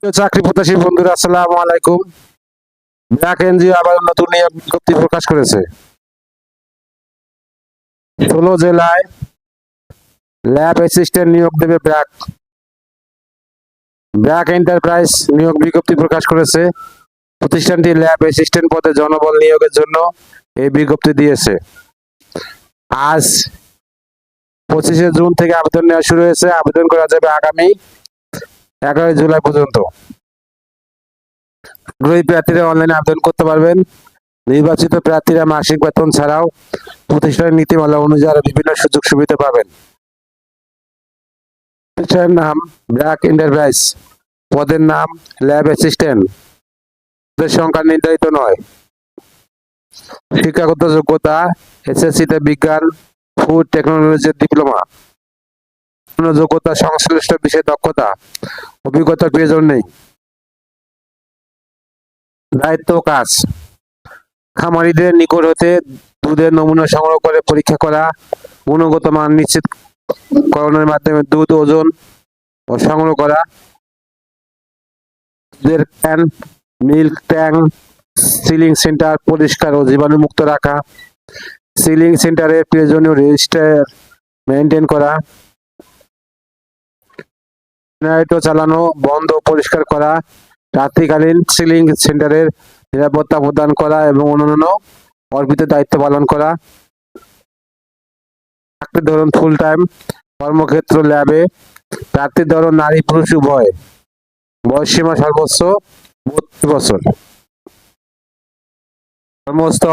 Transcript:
চাকরি প্রত্যাশী বন্ধুরা, আসসালামু আলাইকুম। ব্র্যাক এনজিও আবার নতুন নিয়োগ বিজ্ঞপ্তি প্রকাশ করেছে। 16 জেলায় ল্যাব অ্যাসিস্ট্যান্ট নিয়োগ দেবে ব্র্যাক। ব্র্যাক এন্টারপ্রাইজ নিয়োগ বিজ্ঞপ্তি প্রকাশ করেছে। প্রতিষ্ঠানটি ল্যাব অ্যাসিস্ট্যান্ট পদে জনবল নিয়োগের জন্য এই বিজ্ঞপ্তি দিয়েছে। আজ 25শে জুন থেকে আবেদন নেওয়া শুরু হয়েছে। আবেদন করা যাবে আগামী 11 জুলাই পর্যন্ত। আগ্রহী প্রার্থীরা অনলাইনে আবেদন করতে পারবেন। নির্বাচিত প্রার্থীরা মাসিক বেতন ছাড়াও প্রতিষ্ঠানের নীতিমালা অনুযায়ী আরো বিভিন্ন সুযোগ সুবিধা পাবেন। প্রতিষ্ঠানের নাম ব্র্যাক এন্টারপ্রাইজ, পদের নাম ল্যাব অ্যাসিস্ট্যান্ট, পদের সংখ্যা নির্ধারিত নয়। শিক্ষাগত যোগ্যতা এসএসসিতে বিজ্ঞান, ফুড টেকনোলজির ডিপ্লোমা। যোগ্যতা সংশ্লিষ্ট বিষয়ে দক্ষতা, অভিজ্ঞতার প্রয়োজন নেই। দায়িত্ব কাজ: খামারিদের নিকট হতে দুধের নমুনা সংগ্রহ করে পরীক্ষা করা, গুণগত মান নিশ্চিতকরণের মাধ্যমে দুধ ওজন ও সংগ্রহ করা, দুধের can, milk tank, ceiling centre পরিষ্কার ও জীবাণুমুক্ত রাখা, সিলিং সেন্টারের প্রয়োজনীয় রেজিস্টার মেনটেন করা, জেনারেটর চালানো, বন্ধ ও পরিষ্কার করা, রাত্রিকালীন সিলিং সেন্টারের নিরাপত্তা প্রদান করা এবং অন্যান্য অর্পিত দায়িত্ব পালন করা। চাকরির ধরন ফুল টাইম, কর্মক্ষেত্র ল্যাবে, প্রার্থীর ধরন নারী পুরুষ উভয়, বয়সসীমা সর্বোচ্চ 32 বছর, কর্মস্থল